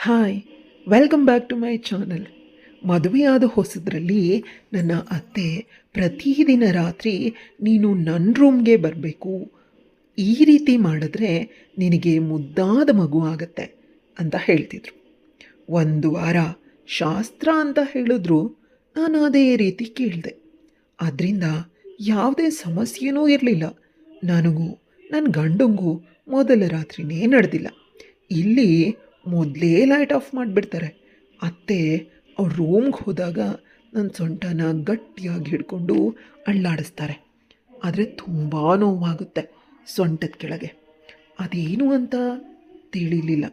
Hi, welcome back to my channel. ಮದುವೆಯಾದ ಹೊಸದರಲ್ಲಿ ನನ್ನ ಅತ್ತೆ ಪ್ರತಿದಿನ ರಾತ್ರಿ ನೀನು ನನ್ನ ರೂಮ್ಗೆ ಬರಬೇಕು, ಈ ರೀತಿ ಮಾಡಿದ್ರೆ ನಿನಗೆ ಮುದ್ದಾದ ಮಗು ಆಗತ್ತೆ ಅಂತ ಹೇಳ್ತಿದ್ರು. ಒಂದು ವಾರ ಶಾಸ್ತ್ರ ಅಂತ ಹೇಳಿದ್ರು, ನಾನು ಅದೇ ರೀತಿ ಕೇಳಿದೆ. ಅದರಿಂದ ಯಾವುದೇ ಸಮಸ್ಯೆನೂ ಇರಲಿಲ್ಲ. ನನಗೂ ನನ್ನ ಗಂಡಂಗೂ ಮೊದಲ ರಾತ್ರಿನೇ ನಡೆದಿಲ್ಲ. ಇಲ್ಲಿ ಮೊದಲೇ ಲೈಟ್ ಆಫ್ ಮಾಡಿಬಿಡ್ತಾರೆ. ಅತ್ತೆ ಅವ್ರ ರೂಮ್ಗೆ ಹೋದಾಗ ನನ್ನ ಸೊಂಟನ ಗಟ್ಟಿಯಾಗಿ ಹಿಡ್ಕೊಂಡು ಅಳ್ಳಾಡಿಸ್ತಾರೆ. ಆದರೆ ತುಂಬ ನೋವಾಗುತ್ತೆ ಸೊಂಟದ ಕೆಳಗೆ. ಅದೇನು ಅಂತ ತಿಳಿಲಿಲ್ಲ,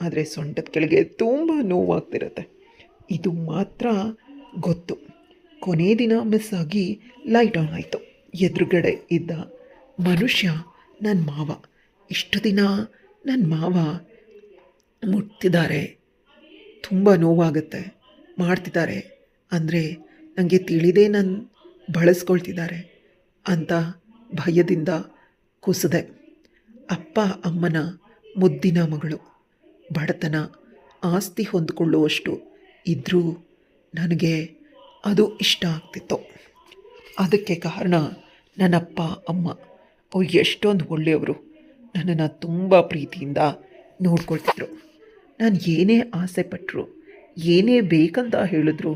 ಆದರೆ ಸೊಂಟದ ಕೆಳಗೆ ತುಂಬ ನೋವಾಗ್ತಿರುತ್ತೆ, ಇದು ಮಾತ್ರ ಗೊತ್ತು. ಕೊನೆ ದಿನ ಮಿಸ್ ಆಗಿ ಲೈಟ್ ಆನ್ ಆಯಿತು. ಎದುರುಗಡೆ ಇದ್ದ ಮನುಷ್ಯ ನನ್ನ ಮಾವ. ಇಷ್ಟು ದಿನ ನನ್ನ ಮಾವ ಮುಟ್ತಿದ್ದಾರೆ, ತುಂಬ ನೋವಾಗುತ್ತೆ, ಮಾಡ್ತಿದ್ದಾರೆ ಅಂದರೆ ನನಗೆ ತಿಳಿದೇ ನನ್ನ ಬಳಸ್ಕೊಳ್ತಿದ್ದಾರೆ ಅಂತ ಭಯದಿಂದ ಕುಸಿದೆ. ಅಪ್ಪ ಅಮ್ಮನ ಮುದ್ದಿನ ಮಗಳು, ಬಡತನ, ಆಸ್ತಿ ಹೊಂದಿಕೊಳ್ಳುವಷ್ಟು ಇದ್ದರೂ ನನಗೆ ಅದು ಇಷ್ಟ ಆಗ್ತಿತ್ತು. ಅದಕ್ಕೆ ಕಾರಣ ನನ್ನಪ್ಪ ಅಮ್ಮ. ಅವ್ರು ಎಷ್ಟೊಂದು ಒಳ್ಳೆಯವರು, ನನ್ನನ್ನು ತುಂಬ ಪ್ರೀತಿಯಿಂದ ನೋಡ್ಕೊಳ್ತಿದ್ರು. ನಾನು ಏನೇ ಆಸೆ ಪಟ್ಟರು, ಏನೇ ಬೇಕಂತ ಹೇಳಿದ್ರು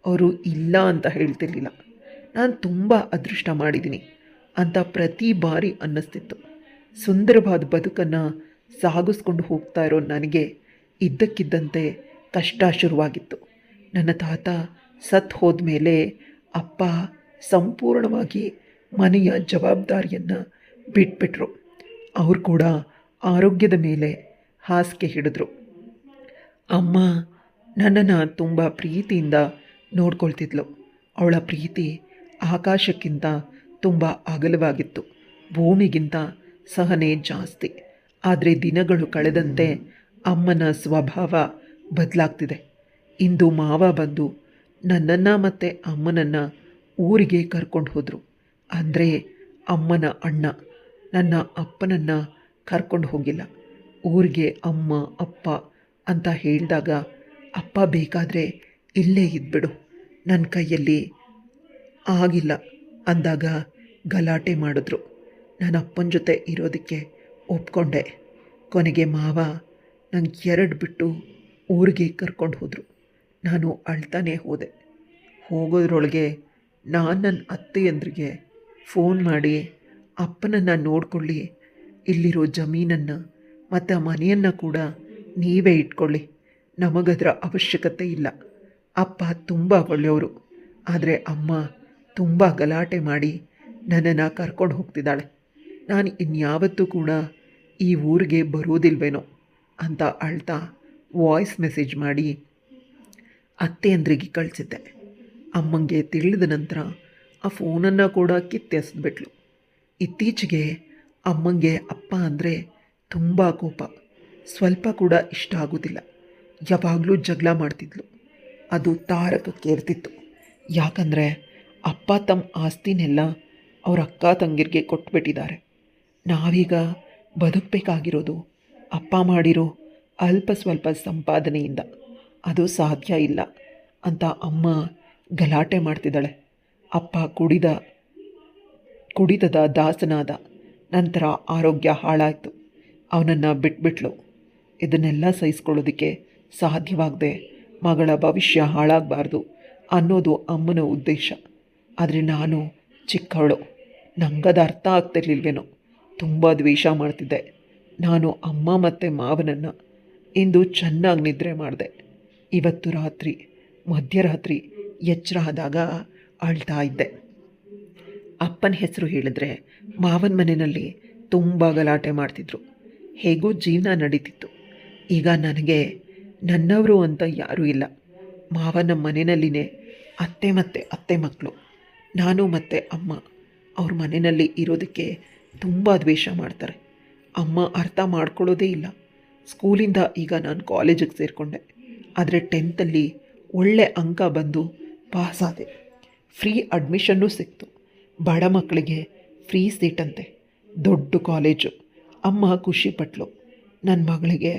ಅವರು ಇಲ್ಲ ಅಂತ ಹೇಳ್ತಿರ್ಲಿಲ್ಲ. ನಾನು ತುಂಬ ಅದೃಷ್ಟ ಮಾಡಿದ್ದೀನಿ ಅಂತ ಪ್ರತಿ ಬಾರಿ ಅನ್ನಿಸ್ತಿತ್ತು. ಸುಂದರವಾದ ಬದುಕನ್ನು ಸಾಗಿಸ್ಕೊಂಡು ಹೋಗ್ತಾ ಇರೋ ನನಗೆ ಇದ್ದಕ್ಕಿದ್ದಂತೆ ಕಷ್ಟ ಶುರುವಾಗಿತ್ತು. ನನ್ನ ತಾತ ಸತ್ತು ಹೋದ್ಮೇಲೆ ಅಪ್ಪ ಸಂಪೂರ್ಣವಾಗಿ ಮನೆಯ ಜವಾಬ್ದಾರಿಯನ್ನು ಬಿಟ್ಬಿಟ್ರು. ಅವರು ಕೂಡ ಆರೋಗ್ಯದ ಮೇಲೆ ಹಾಸಿಗೆ ಹಿಡಿದ್ರು. ಅಮ್ಮ ನನ್ನನ್ನು ತುಂಬ ಪ್ರೀತಿಯಿಂದ ನೋಡ್ಕೊಳ್ತಿದ್ಲು. ಅವಳ ಪ್ರೀತಿ ಆಕಾಶಕ್ಕಿಂತ ತುಂಬ ಅಗಲವಾಗಿತ್ತು, ಭೂಮಿಗಿಂತ ಸಹನೆ ಜಾಸ್ತಿ. ಆದರೆ ದಿನಗಳು ಕಳೆದಂತೆ ಅಮ್ಮನ ಸ್ವಭಾವ ಬದಲಾಗ್ತಿದೆ. ಇಂದು ಮಾವ ಬಂದು ನನ್ನನ್ನು ಮತ್ತು ಅಮ್ಮನನ್ನು ಊರಿಗೆ ಕರ್ಕೊಂಡು ಹೋದರು. ಅಂದರೆ ಅಮ್ಮನ ಅಣ್ಣ ನನ್ನ ಅಪ್ಪನನ್ನು ಕರ್ಕೊಂಡು ಹೋಗಿಲ್ಲ. ಊರಿಗೆ ಅಮ್ಮ ಅಪ್ಪ ಅಂತ ಹೇಳಿದಾಗ ಅಪ್ಪ ಬೇಕಾದರೆ ಇಲ್ಲೇ ಇದ್ಬಿಡು, ನನ್ನ ಕೈಯಲ್ಲಿ ಆಗಿಲ್ಲ ಅಂದಾಗ ಗಲಾಟೆ ಮಾಡಿದ್ರು. ನನ್ನ ಅಪ್ಪನ ಜೊತೆ ಇರೋದಕ್ಕೆ ಒಪ್ಕೊಂಡೆ. ಕೊನೆಗೆ ಮಾವ ನಂಗೆ 2 ಬಿಟ್ಟು ಊರಿಗೆ ಕರ್ಕೊಂಡು ಹೋದರು. ನಾನು ಅಳ್ತಾನೆ ಹೋದೆ. ಹೋಗೋದ್ರೊಳಗೆ ನಾನು ನನ್ನ ಅತ್ತೆಯಂದ್ರಿಗೆ ಫೋನ್ ಮಾಡಿ ಅಪ್ಪನನ್ನು ನೋಡ್ಕೊಳ್ಳಿ, ಇಲ್ಲಿರೋ ಜಮೀನನ್ನು ಮತ್ತು ಆ ಮನೆಯನ್ನು ಕೂಡ ನೀವೇ ಇಟ್ಕೊಳ್ಳಿ, ನಮಗದರ ಅವಶ್ಯಕತೆ ಇಲ್ಲ. ಅಪ್ಪ ತುಂಬ ಒಳ್ಳೆಯವರು, ಆದರೆ ಅಮ್ಮ ತುಂಬ ಗಲಾಟೆ ಮಾಡಿ ನನ್ನನ್ನು ಕರ್ಕೊಂಡು ಹೋಗ್ತಿದ್ದಾಳೆ. ನಾನು ಇನ್ಯಾವತ್ತೂ ಕೂಡ ಈ ಊರಿಗೆ ಬರೋದಿಲ್ವೇನೋ ಅಂತ ಅಳ್ತಾ ವಾಯ್ಸ್ ಮೆಸೇಜ್ ಮಾಡಿ ಅತ್ತೆಯಂದ್ರಿಗೆ ಕಳಿಸಿದ್ದೆ. ಅಮ್ಮಂಗೆ ತಿಳಿದ ನಂತರ ಆ ಫೋನನ್ನು ಕೂಡ ಕಿತ್ತೆಸೆದ್ಬಿಟ್ಲು. ಇತ್ತೀಚೆಗೆ ಅಮ್ಮಂಗೆ ಅಪ್ಪ ಅಂದರೆ ತುಂಬ ಕೋಪ, ಸ್ವಲ್ಪ ಕೂಡ ಇಷ್ಟ ಆಗೋದಿಲ್ಲ. ಯಾವಾಗಲೂ ಜಗಳ ಮಾಡ್ತಿದ್ಲು. ಅದು ತಾರಕಕ್ಕೇರ್ತಿತ್ತು. ಯಾಕಂದರೆ ಅಪ್ಪ ತಮ್ಮ ಆಸ್ತಿನೆಲ್ಲ ಅವ್ರ ಅಕ್ಕ ತಂಗಿರಿಗೆ ಕೊಟ್ಬಿಟ್ಟಿದ್ದಾರೆ. ನಾವೀಗ ಬದುಕಬೇಕಾಗಿರೋದು ಅಪ್ಪ ಮಾಡಿರೋ ಅಲ್ಪ ಸ್ವಲ್ಪ ಸಂಪಾದನೆಯಿಂದ. ಅದು ಸಾಧ್ಯ ಇಲ್ಲ ಅಂತ ಅಮ್ಮ ಗಲಾಟೆ ಮಾಡ್ತಿದ್ದಾಳೆ. ಅಪ್ಪ ಕುಡಿತದ ದಾಸನಾದ. ನಂತರ ಆರೋಗ್ಯ ಹಾಳಾಯಿತು, ಅವನನ್ನು ಬಿಟ್ಬಿಟ್ಲು. ಇದನ್ನೆಲ್ಲ ಸಹಿಸ್ಕೊಳ್ಳೋದಕ್ಕೆ ಸಾಧ್ಯವಾಗದೆ ಮಗಳ ಭವಿಷ್ಯ ಹಾಳಾಗಬಾರ್ದು ಅನ್ನೋದು ಅಮ್ಮನ ಉದ್ದೇಶ. ಆದರೆ ನಾನು ಚಿಕ್ಕವಳು, ನಂಗದು ಅರ್ಥ ಆಗ್ತಿರ್ಲಿಲ್ವೇನೋ, ತುಂಬ ದ್ವೇಷ ಮಾಡ್ತಿದ್ದೆ. ನಾನು ಅಮ್ಮ ಮತ್ತು ಮಾವನನ್ನು ಇಂದು ಚೆನ್ನಾಗಿ ನಿದ್ರೆ ಮಾಡಿದೆ. ಇವತ್ತು ರಾತ್ರಿ ಮಧ್ಯರಾತ್ರಿ ಎಚ್ಚರ ಆದಾಗ ಅಳ್ತಾ ಇದ್ದೆ. ಅಪ್ಪನ ಹೆಸರು ಹೇಳಿದ್ರೆ ಮಾವನ ಮನೆಯಲ್ಲಿ ತುಂಬ ಗಲಾಟೆ ಮಾಡ್ತಿದ್ರು. ಹೇಗೋ ಜೀವನ ನಡೀತಿತ್ತು. ಈಗ ನನಗೆ ನನ್ನವರು ಅಂತ ಯಾರೂ ಇಲ್ಲ. ಮಾವನ ಮನೆಯಲ್ಲಿನೇ ಅತ್ತೆ ಮತ್ತು ಅತ್ತೆ ಮಕ್ಕಳು. ನಾನು ಮತ್ತು ಅಮ್ಮ ಅವ್ರ ಮನೆಯಲ್ಲಿ ಇರೋದಕ್ಕೆ ತುಂಬ ದ್ವೇಷ ಮಾಡ್ತಾರೆ. ಅಮ್ಮ ಅರ್ಥ ಮಾಡ್ಕೊಳ್ಳೋದೇ ಇಲ್ಲ. ಸ್ಕೂಲಿಂದ ಈಗ ನಾನು ಕಾಲೇಜಿಗೆ ಸೇರಿಕೊಂಡೆ. ಆದರೆ 10th ಒಳ್ಳೆ ಅಂಕ ಬಂದು ಪಾಸಾದೆ. ಫ್ರೀ ಅಡ್ಮಿಷನ್ನೂ ಸಿಕ್ತು. ಬಡ ಮಕ್ಕಳಿಗೆ ಫ್ರೀ ಸೀಟಂತೆ, ದೊಡ್ಡ ಕಾಲೇಜು. ಅಮ್ಮ ಖುಷಿಪಟ್ಲು. ನನ್ನ ಮಗಳಿಗೆ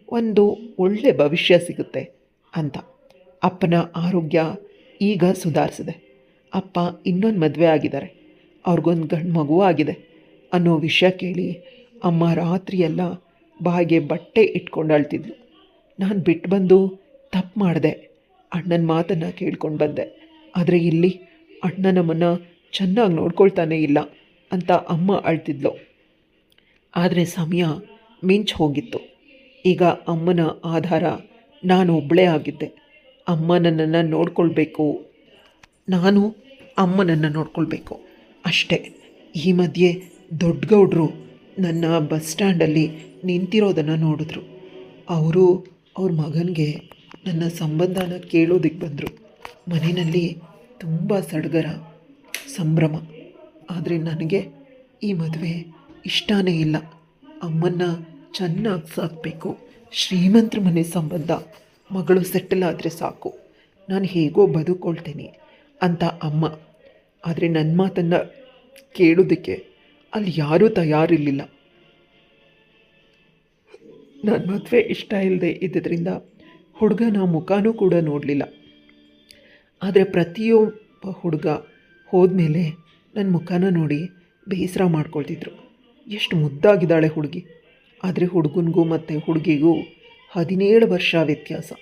ಒಂದು ಒಳ್ಳೆ ಭವಿಷ್ಯ ಸಿಗುತ್ತೆ ಅಂತ. ಅಪ್ಪನ ಆರೋಗ್ಯ ಈಗ ಸುಧಾರಿಸಿದೆ. ಅಪ್ಪ ಇನ್ನೊಂದು ಮದುವೆ ಆಗಿದ್ದಾರೆ, ಅವ್ರಿಗೊಂದು ಗಂಡು ಮಗು ಆಗಿದೆ ಅನ್ನೋ ವಿಷಯ ಕೇಳಿ ಅಮ್ಮ ರಾತ್ರಿಯೆಲ್ಲ ಬಾಯಿಗೆ ಬಟ್ಟೆ ಇಟ್ಕೊಂಡು ಅಳ್ತಿದ್ಲು. ನಾನು ಬಿಟ್ಟು ಬಂದು ತಪ್ಪು ಮಾಡಿದೆ, ಅಣ್ಣನ ಮಾತನ್ನು ಕೇಳ್ಕೊಂಡು ಬಂದೆ. ಆದರೆ ಇಲ್ಲಿ ಅಣ್ಣ ನಮ್ಮನ್ನು ಚೆನ್ನಾಗಿ ನೋಡ್ಕೊಳ್ತಾನೇ ಇಲ್ಲ ಅಂತ ಅಮ್ಮ ಅಳ್ತಿದ್ಲು. ಆದರೆ ಸಮಯ ಮಿಂಚು ಹೋಗಿತ್ತು. ಈಗ ಅಮ್ಮನ ಆಧಾರ ನಾನು ಒಬ್ಬಳೇ ಆಗಿದ್ದೆ. ಅಮ್ಮ ನನ್ನನ್ನು ನೋಡ್ಕೊಳ್ಬೇಕು, ನಾನು ಅಮ್ಮನನ್ನು ನೋಡ್ಕೊಳ್ಬೇಕು ಅಷ್ಟೇ. ಈ ಮಧ್ಯೆ ದೊಡ್ಡಗೌಡರು ನನ್ನ ಬಸ್ ಸ್ಟ್ಯಾಂಡಲ್ಲಿ ನಿಂತಿರೋದನ್ನು ನೋಡಿದ್ರು. ಅವರು ಅವ್ರ ಮಗನಿಗೆ ನನ್ನ ಸಂಬಂಧನ ಕೇಳೋದಕ್ಕೆ ಬಂದರು. ಮನೆಯಲ್ಲಿ ತುಂಬ ಸಡಗರ, ಸಂಭ್ರಮ. ಆದರೆ ನನಗೆ ಈ ಮದುವೆ ಇಷ್ಟನೇ ಇಲ್ಲ. ಅಮ್ಮನ್ನ ಚೆನ್ನಾಗಿ ಸಾಕಬೇಕು, ಶ್ರೀಮಂತರ ಮನೆ ಸಂಬಂಧ, ಮಗಳು ಸೆಟಲ್ ಆದರೆ ಸಾಕು, ನಾನು ಹೇಗೋ ಬದುಕೊಳ್ತೀನಿ ಅಂತ ಅಮ್ಮ. ಆದರೆ ನನ್ನ ಮಾತನ್ನು ಕೇಳೋದಕ್ಕೆ ಅಲ್ಲಿ ಯಾರೂ ತಯಾರಿರಲಿಲ್ಲ. ನನ್ನ ಮದುವೆ ಇಷ್ಟ ಇಲ್ಲದೆ ಇದ್ದರಿಂದ ಹುಡುಗನ ಮುಖನೂ ಕೂಡ ನೋಡಲಿಲ್ಲ. ಆದರೆ ಪ್ರತಿಯೊಬ್ಬ ಹುಡುಗ ಹೋದ್ಮೇಲೆ ನನ್ನ ಮುಖನ ನೋಡಿ ಬೇಸರ ಮಾಡ್ಕೊಳ್ತಿದ್ರು. ಎಷ್ಟು ಮುದ್ದಾಗಿದ್ದಾಳೆ ಹುಡುಗಿ. ಆದರೆ ಹುಡುಗನಿಗೂ ಮತ್ತು ಹುಡುಗಿಗೂ 17 ವರ್ಷ ವ್ಯತ್ಯಾಸ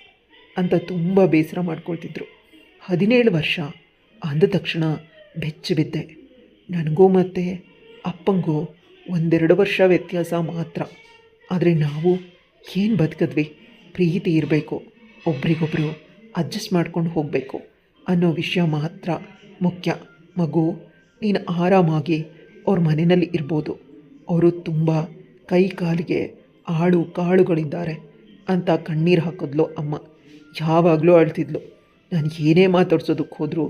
ಅಂತ ತುಂಬ ಬೇಸರ ಮಾಡ್ಕೊಳ್ತಿದ್ರು. 17 ವರ್ಷ ಅಂದ ತಕ್ಷಣ ಬೆಚ್ಚಿ ಬಿದ್ದೆ. ನನಗೂ ಮತ್ತು ಅಪ್ಪಂಗೂ 1-2 ವರ್ಷ ವ್ಯತ್ಯಾಸ ಮಾತ್ರ. ಆದರೆ ನಾವು ಏನು ಬದುಕಿದ್ವಿ, ಪ್ರೀತಿ ಇರಬೇಕು, ಒಬ್ರಿಗೊಬ್ಬರು ಅಡ್ಜಸ್ಟ್ ಮಾಡ್ಕೊಂಡು ಹೋಗಬೇಕು ಅನ್ನೋ ವಿಷಯ ಮಾತ್ರ ಮುಖ್ಯ. ಮಗು, ನೀನು ಆರಾಮಾಗಿ ಅವ್ರ ಮನೆಯಲ್ಲಿ ಇರ್ಬೋದು, ಅವರು ತುಂಬ ಕೈ ಕಾಲಿಗೆ ಆಳು ಕಾಳುಗಳಿದ್ದಾರೆ ಅಂತ ಕಣ್ಣೀರು ಹಾಕಿದ್ಲು ಅಮ್ಮ. ಯಾವಾಗಲೂ ಅಳ್ತಿದ್ಲು. ನಾನು ಏನೇ ಮಾತಾಡ್ಸೋದಕ್ಕೆ ಹೋದರೂ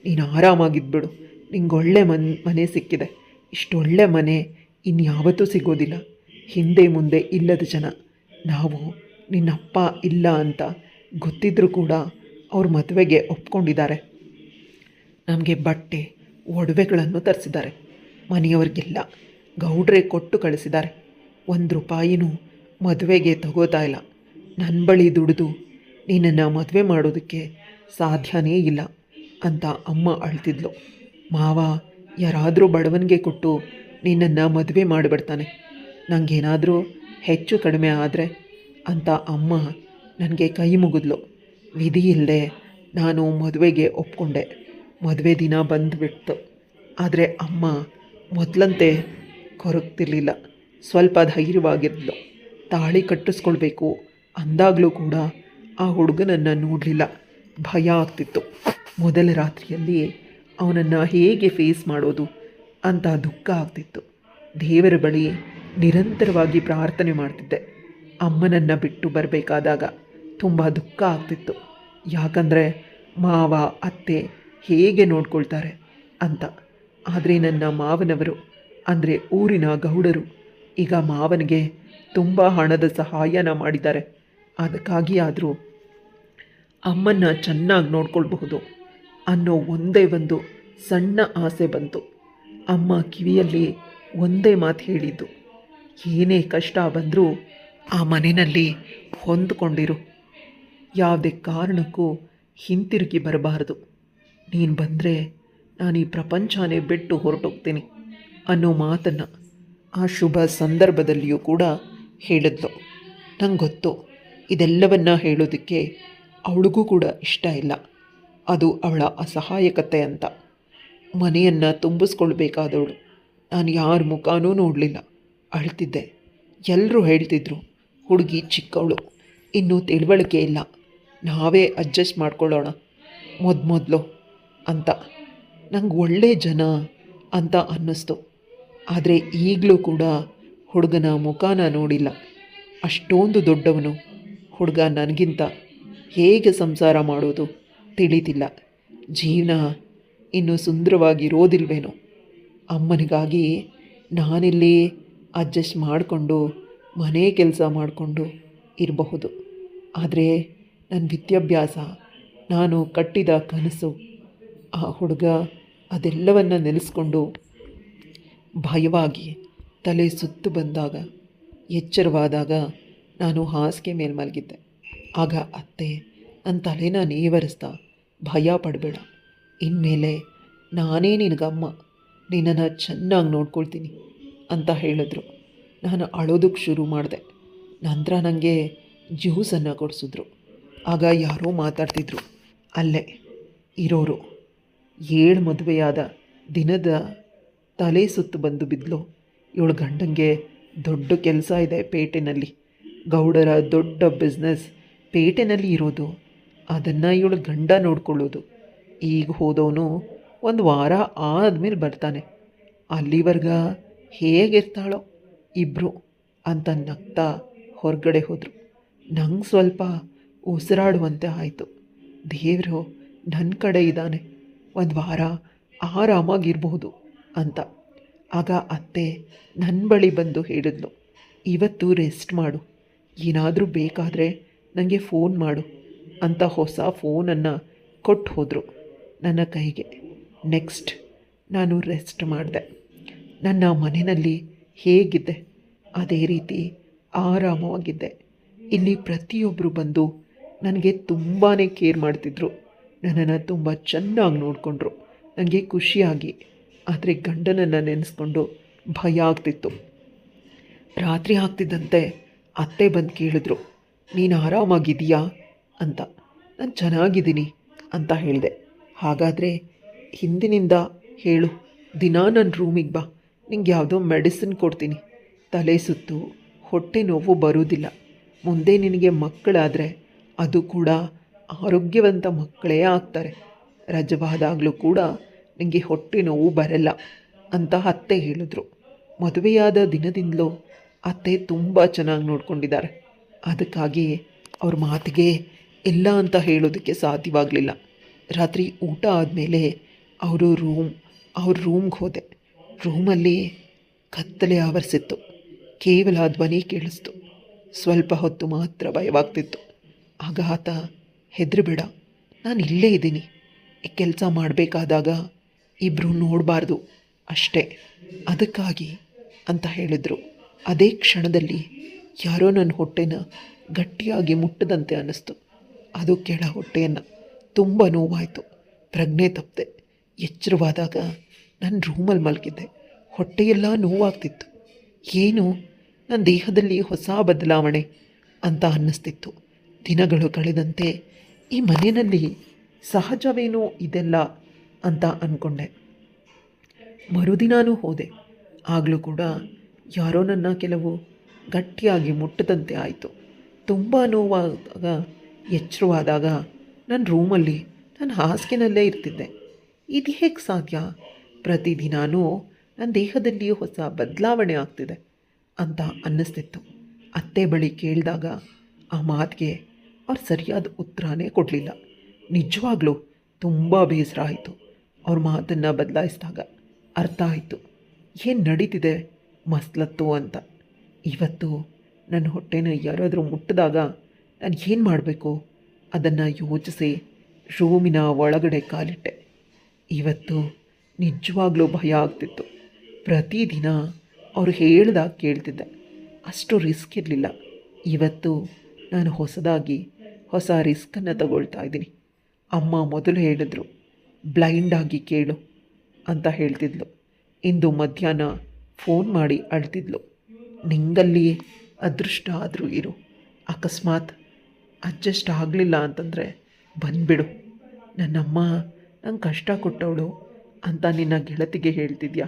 ನೀನು ಆರಾಮಾಗಿದ್ಬಿಡು, ನಿಂಗೆ ಒಳ್ಳೆ ಮನೆ ಸಿಕ್ಕಿದೆ, ಇಷ್ಟೊಳ್ಳೆ ಮನೆ ಇನ್ಯಾವತ್ತೂ ಸಿಗೋದಿಲ್ಲ, ಹಿಂದೆ ಮುಂದೆ ಇಲ್ಲದ ಜನ ನಾವು, ನಿನ್ನಪ್ಪ ಇಲ್ಲ ಅಂತ ಗೊತ್ತಿದ್ರೂ ಕೂಡ ಅವ್ರ ಮದುವೆಗೆ ಒಪ್ಕೊಂಡಿದ್ದಾರೆ. ನಮಗೆ ಬಟ್ಟೆ ಒಡವೆಗಳನ್ನು ತರಿಸಿದ್ದಾರೆ. ಮನೆಯವ್ರಿಗೆಲ್ಲ ಗೌಡ್ರೆ ಕೊಟ್ಟು ಕಳಿಸಿದ್ದಾರೆ. 1 ರೂಪಾಯಿನೂ ಮದುವೆಗೆ ತಗೋತಾ ಇಲ್ಲ. ನನ್ನ ಬಳಿ ದುಡಿದು ನಿನ್ನನ್ನು ಮದುವೆ ಮಾಡೋದಕ್ಕೆ ಸಾಧ್ಯನೇ ಇಲ್ಲ ಅಂತ ಅಮ್ಮ ಅಳ್ತಿದ್ಲು. ಮಾವ ಯಾರಾದರೂ ಬಡವನಿಗೆ ಕೊಟ್ಟು ನಿನ್ನನ್ನು ಮದುವೆ ಮಾಡಿಬಿಡ್ತಾನೆ, ನನಗೇನಾದರೂ ಹೆಚ್ಚು ಕಡಿಮೆ ಆದರೆ ಅಂತ ಅಮ್ಮ ನನಗೆ ಕೈ ಮುಗಿದ್ಲು. ವಿಧಿ ಇಲ್ಲದೆ ನಾನು ಮದುವೆಗೆ ಒಪ್ಕೊಂಡೆ. ಮದುವೆ ದಿನ ಬಂದುಬಿಡ್ತು. ಆದರೆ ಅಮ್ಮ ಮೊದಲಂತೆ ಕೊರಗ್ತಿರ್ಲಿಲ್ಲ, ಸ್ವಲ್ಪ ಧೈರ್ಯವಾಗಿದ್ಲು. ತಾಳಿ ಕಟ್ಟಿಸ್ಕೊಳ್ಬೇಕು ಅಂದಾಗಲೂ ಕೂಡ ಆ ಹುಡುಗನನ್ನು ನೋಡಲಿಲ್ಲ, ಭಯ ಆಗ್ತಿತ್ತು. ಮೊದಲ ರಾತ್ರಿಯಲ್ಲಿ ಅವನನ್ನು ಹೇಗೆ ಫೇಸ್ ಮಾಡೋದು ಅಂತ ದುಃಖ ಆಗ್ತಿತ್ತು. ದೇವರ ಬಳಿ ನಿರಂತರವಾಗಿ ಪ್ರಾರ್ಥನೆ ಮಾಡ್ತಿದ್ದೆ. ಅಮ್ಮನನ್ನು ಬಿಟ್ಟು ಬರಬೇಕಾದಾಗ ತುಂಬ ದುಃಖ ಆಗ್ತಿತ್ತು. ಯಾಕಂದರೆ ಮಾವ ಅತ್ತೆ ಹೇಗೆ ನೋಡ್ಕೊಳ್ತಾರೆ ಅಂತ. ಆದರೆ ನನ್ನ ಮಾವನವರು ಅಂದರೆ ಊರಿನ ಗೌಡರು ಈಗ ಮಾವನಿಗೆ ತುಂಬ ಹಣದ ಸಹಾಯನ ಮಾಡಿದ್ದಾರೆ. ಅದಕ್ಕಾಗಿ ಆದರೂ ಅಮ್ಮನ್ನ ಚೆನ್ನಾಗಿ ನೋಡ್ಕೊಳ್ಬಹುದು ಅನ್ನೋ ಒಂದೇ ಒಂದು ಸಣ್ಣ ಆಸೆ ಬಂತು. ಅಮ್ಮ ಕಿವಿಯಲ್ಲಿ ಒಂದೇ ಮಾತು ಹೇಳಿದ್ದು, ಏನೇ ಕಷ್ಟ ಬಂದರೂ ಆ ಮನೆಯಲ್ಲಿ ಹೊಂದ್ಕೊಂಡಿರು, ಯಾವುದೇ ಕಾರಣಕ್ಕೂ ಹಿಂತಿರುಗಿ ಬರಬಾರದು, ನೀನು ಬಂದರೆ ನಾನು ಈ ಪ್ರಪಂಚನೇ ಬಿಟ್ಟು ಹೊರಟೋಗ್ತೀನಿ ಅನ್ನೋ ಮಾತನ್ನು ಆ ಶುಭ ಸಂದರ್ಭದಲ್ಲಿಯೂ ಕೂಡ ಹೇಳಿದ್ಲು. ನಂಗೆ ಗೊತ್ತು ಇದೆಲ್ಲವನ್ನ ಹೇಳೋದಕ್ಕೆ ಅವಳಿಗೂ ಕೂಡ ಇಷ್ಟ ಇಲ್ಲ, ಅದು ಅವಳ ಅಸಹಾಯಕತೆ ಅಂತ. ಮನೆಯನ್ನು ತುಂಬಿಸ್ಕೊಳ್ಬೇಕಾದವಳು ನಾನು ಯಾರ ಮುಖನೂ ನೋಡಲಿಲ್ಲ, ಅಳ್ತಿದ್ದೆ. ಎಲ್ಲರೂ ಹೇಳ್ತಿದ್ರು, ಹುಡುಗಿ ಚಿಕ್ಕವಳು, ಇನ್ನೂ ತಿಳುವಳಿಕೆ ಇಲ್ಲ, ನಾವೇ ಅಡ್ಜಸ್ಟ್ ಮಾಡ್ಕೊಳ್ಳೋಣ ಮೊದಲು ಅಂತ. ನಂಗೆ ಒಳ್ಳೆ ಜನ ಅಂತ ಅನ್ನಿಸ್ತು. ಆದರೆ ಈಗಲೂ ಕೂಡ ಹುಡುಗನ ಮುಖನ ನೋಡಿಲ್ಲ. ಅಷ್ಟೊಂದು ದೊಡ್ಡವನು ಹುಡುಗ, ನನಗಿಂತ ಹೇಗೆ ಸಂಸಾರ ಮಾಡೋದು ತಿಳಿತಿಲ್ಲ. ಜೀವನ ಇನ್ನೂ ಸುಂದರವಾಗಿರೋದಿಲ್ವೇನೋ. ಅಮ್ಮನಿಗಾಗಿ ನಾನಿಲ್ಲಿ ಅಡ್ಜಸ್ಟ್ ಮಾಡಿಕೊಂಡು ಮನೆ ಕೆಲಸ ಮಾಡಿಕೊಂಡು ಇರಬಹುದು. ಆದರೆ ನನ್ನ ವಿದ್ಯಾಭ್ಯಾಸ, ನಾನು ಕಟ್ಟಿದ ಕನಸು, ಆ ಹುಡುಗ ಅದೆಲ್ಲವನ್ನು ನೆನೆಸ್ಕೊಂಡು ಭಯವಾಗಿ ತಲೆ ಸುತ್ತು ಬಂದಾಗ, ಎಚ್ಚರವಾದಾಗ ನಾನು ಹಾಸಿಗೆ ಮೇಲೆ ಮಲಗಿದ್ದೆ. ಆಗ ಅತ್ತೆ ನನ್ನ ತಲೆನ ನೇವರಿಸ್ತಾ, ಭಯ ಪಡಬೇಡ, ಇನ್ಮೇಲೆ ನಾನೇ ನಿನಗಮ್ಮ, ನಿನ್ನನ್ನು ಚೆನ್ನಾಗಿ ನೋಡ್ಕೊಳ್ತೀನಿ ಅಂತ ಹೇಳಿದ್ರು. ನಾನು ಅಳೋದಕ್ಕೆ ಶುರು ಮಾಡಿದೆ. ನಂತರ ನನಗೆ ಜ್ಯೂಸನ್ನು ಕೊಡಿಸಿದ್ರು. ಆಗ ಯಾರೋ ಮಾತಾಡ್ತಿದ್ರು ಅಲ್ಲೇ ಇರೋರು. 7 ಮದುವೆಯಾದ ದಿನದ ತಲೆ ಸುತ್ತು ಬಂದು ಬಿದ್ಲು. ಇವಳು ಗಂಡಂಗೆ ದೊಡ್ಡ ಕೆಲಸ ಇದೆ ಪೇಟೆನಲ್ಲಿ, ಗೌಡರ ದೊಡ್ಡ ಬಿಸ್ನೆಸ್ ಪೇಟೆನಲ್ಲಿ ಇರೋದು, ಅದನ್ನು ಇವಳು ಗಂಡ ನೋಡ್ಕೊಳ್ಳೋದು. ಈಗ ಹೋದವನು 1 ವಾರ ಆದಮೇಲೆ ಬರ್ತಾನೆ, ಅಲ್ಲಿವರೆಗ ಹೇಗಿರ್ತಾಳೋ ಇಬ್ಬರು ಅಂತ ನಗ್ತಾ ಹೊರಗಡೆ ಹೋದರು. ನಂಗೆ ಸ್ವಲ್ಪ ಉಸಿರಾಡುವಂತೆ ಆಯಿತು. ದೇವರು ನನ್ನ ಕಡೆ ಇದ್ದಾನೆ, 1 ವಾರ ಆರಾಮಾಗಿರ್ಬಹುದು ಅಂತ. ಆಗ ಅತ್ತೆ ನನ್ನ ಬಳಿ ಬಂದು ಹೇಳಿದ್ಲು, ಇವತ್ತು ರೆಸ್ಟ್ ಮಾಡು, ಏನಾದರೂ ಬೇಕಾದರೆ ನನಗೆ ಫೋನ್ ಮಾಡು ಅಂತ ಹೊಸ ಫೋನನ್ನು ಕೊಟ್ಟು ಹೋದರು ನನ್ನ ಕೈಗೆ. ನೆಕ್ಸ್ಟ್ ನಾನು ರೆಸ್ಟ್ ಮಾಡಿದೆ. ನನ್ನ ಮನೆಯಲ್ಲಿ ಹೇಗಿದ್ದೆ ಅದೇ ರೀತಿ ಆರಾಮವಾಗಿದ್ದೆ. ಇಲ್ಲಿ ಪ್ರತಿಯೊಬ್ಬರು ಬಂದು ನನಗೆ ತುಂಬಾ ಕೇರ್ ಮಾಡ್ತಿದ್ರು, ನನ್ನನ್ನು ತುಂಬ ಚೆನ್ನಾಗಿ ನೋಡಿಕೊಂಡ್ರು. ನನಗೆ ಖುಷಿಯಾಗಿ, ಆದರೆ ಗಂಡನನ್ನು ನೆನೆಸ್ಕೊಂಡು ಭಯ ಆಗ್ತಿತ್ತು. ರಾತ್ರಿ ಆಗ್ತಿದ್ದಂತೆ ಅತ್ತೆ ಬಂದು ಕೇಳಿದ್ರು, ನೀನು ಆರಾಮಾಗಿದೆಯಾ ಅಂತ. ನಾನು ಚೆನ್ನಾಗಿದ್ದೀನಿ ಅಂತ ಹೇಳಿದೆ. ಹಾಗಾದರೆ ಹಿಂದಿನಿಂದ ಹೇಳು, ದಿನ ನನ್ನ ರೂಮಿಗೆ ಬಾ, ನಿಂಗೆ ಯಾವುದೋ ಮೆಡಿಸಿನ್ ಕೊಡ್ತೀನಿ. ತಲೆ ಸುತ್ತು ಹೊಟ್ಟೆ ನೋವು ಬರೋದಿಲ್ಲ. ಮುಂದೆ ನಿನಗೆ ಮಕ್ಕಳಾದರೆ ಅದು ಕೂಡ ಆರೋಗ್ಯವಂತ ಮಕ್ಕಳೇ ಆಗ್ತಾರೆ. ರಜವಾದಾಗಲೂ ಕೂಡ ನಿನಗೆ ಹೊಟ್ಟೆ ನೋವು ಬರಲ್ಲ ಅಂತ ಅತ್ತೆ ಹೇಳಿದ್ರು. ಮದುವೆಯಾದ ದಿನದಿಂದಲೂ ಅತ್ತೆ ತುಂಬ ಚೆನ್ನಾಗಿ ನೋಡ್ಕೊಂಡಿದ್ದಾರೆ. ಅದಕ್ಕಾಗಿ ಅವ್ರ ಮಾತಿಗೆ ಇಲ್ಲ ಅಂತ ಹೇಳೋದಕ್ಕೆ ಸಾಧ್ಯವಾಗಲಿಲ್ಲ. ರಾತ್ರಿ ಊಟ ಆದಮೇಲೆ ಅವ್ರ ರೂಮ್ಗೆ ಹೋದೆ. ರೂಮಲ್ಲಿ ಕತ್ತಲೆ ಆವರಿಸಿತ್ತು. ಕೇವಲ ಧ್ವನಿ ಕೇಳಿಸ್ತು. ಸ್ವಲ್ಪ ಹೊತ್ತು ಮಾತ್ರ ಭಯವಾಗ್ತಿತ್ತು. ಆಗ ಆತ, ಹೆದರಬೇಡ, ನಾನು ಇಲ್ಲೇ ಇದ್ದೀನಿ, ಈ ಕೆಲಸ ಮಾಡಬೇಕಾದಾಗ ಇಬ್ಬರು ನೋಡಬಾರ್ದು ಅಷ್ಟೇ, ಅದಕ್ಕಾಗಿ ಅಂತ ಹೇಳಿದರು. ಅದೇ ಕ್ಷಣದಲ್ಲಿ ಯಾರೋ ನನ್ನ ಹೊಟ್ಟೆನ ಗಟ್ಟಿಯಾಗಿ ಮುಟ್ಟದಂತೆ ಅನ್ನಿಸ್ತು. ಅದು ಕೆಳ ಹೊಟ್ಟೆಯನ್ನು. ತುಂಬ ನೋವಾಯಿತು. ಪ್ರಜ್ಞೆ ತಪ್ಪಿದೆ. ಎಚ್ಚರವಾದಾಗ ನನ್ನ ರೂಮಲ್ಲಿ ಮಲಗಿದ್ದೆ. ಹೊಟ್ಟೆಯೆಲ್ಲ ನೋವಾಗ್ತಿತ್ತು. ಏನು ನನ್ನ ದೇಹದಲ್ಲಿ ಹೊಸ ಬದಲಾವಣೆ ಅಂತ ಅನ್ನಿಸ್ತಿತ್ತು. ದಿನಗಳು ಕಳೆದಂತೆ ಈ ಮನೆಯಲ್ಲಿ ಸಹಜವೇನೋ ಇದೆಲ್ಲ ಅಂತ ಅಂದ್ಕೊಂಡೆ. ಮರುದಿನಾನೂ ಹೋದೆ. ಆಗಲೂ ಕೂಡ ಯಾರೋ ನನ್ನ ಕೆಲವು ಗಟ್ಟಿಯಾಗಿ ಮುಟ್ಟದಂತೆ ಆಯಿತು. ತುಂಬ ನೋವಾದಾಗ, ಎಚ್ಚರವಾದಾಗ ನನ್ನ ರೂಮಲ್ಲಿ ನನ್ನ ಹಾಸಿಗೆನಲ್ಲೇ ಇರ್ತಿದ್ದೆ. ಇದು ಹೇಗೆ ಸಾಧ್ಯ? ಪ್ರತಿದಿನಾನೂ ನನ್ನ ದೇಹದಲ್ಲಿ ಹೊಸ ಬದಲಾವಣೆ ಆಗ್ತಿದೆ ಅಂತ ಅನ್ನಿಸ್ತಿತ್ತು. ಅತ್ತೆ ಬಳಿ ಕೇಳಿದಾಗ ಆ ಮಾತಿಗೆ ಅವ್ರು ಸರಿಯಾದ ಉತ್ತರನೇ ಕೊಡಲಿಲ್ಲ. ನಿಜವಾಗ್ಲೂ ತುಂಬ ಬೇಸರ ಆಯಿತು. ಅವ್ರ ಮಾತನ್ನು ಬದಲಾಯಿಸಿದಾಗ ಅರ್ಥ ಆಯಿತು ಏನು ನಡೀತಿದೆ ಮಸ್ಲತ್ತು ಅಂತ. ಇವತ್ತು ನನ್ನ ಹೊಟ್ಟೆನ ಯಾರಾದರೂ ಮುಟ್ಟಿದಾಗ ನಾನು ಏನು ಮಾಡಬೇಕು ಅದನ್ನು ಯೋಚಿಸಿ ರೂಮಿನ ಒಳಗಡೆ ಕಾಲಿಟ್ಟೆ. ಇವತ್ತು ನಿಜವಾಗ್ಲೂ ಭಯ ಆಗ್ತಿತ್ತು. ಪ್ರತಿದಿನ ಅವರು ಹೇಳ್ದಾಗ ಕೇಳ್ತಿದ್ದೆ, ಅಷ್ಟು ರಿಸ್ಕ್ ಇರಲಿಲ್ಲ. ಇವತ್ತು ನಾನು ಹೊಸ ರಿಸ್ಕನ್ನು ತಗೊಳ್ತಾ ಇದ್ದೀನಿ. ಅಮ್ಮ ಮೊದಲು ಹೇಳಿದ್ರು, ಬ್ಲೈಂಡಾಗಿ ಕೇಳು ಅಂತ ಹೇಳ್ತಿದ್ಲು. ಇಂದು ಮಧ್ಯಾಹ್ನ ಫೋನ್ ಮಾಡಿ ಅಳ್ತಿದ್ಲು, ನಿಂಗಲ್ಲಿ ಅದೃಷ್ಟ ಆದರೂ ಇರು, ಅಕಸ್ಮಾತ್ ಅಡ್ಜಸ್ಟ್ ಆಗಲಿಲ್ಲ ಅಂತಂದರೆ ಬಂದುಬಿಡು. ನನ್ನಮ್ಮ ನಂಗೆ ಕಷ್ಟ ಕೊಟ್ಟವಳು ಅಂತ ನಿನ್ನ ಗೆಳತಿಗೆ ಹೇಳ್ತಿದ್ಯಾ,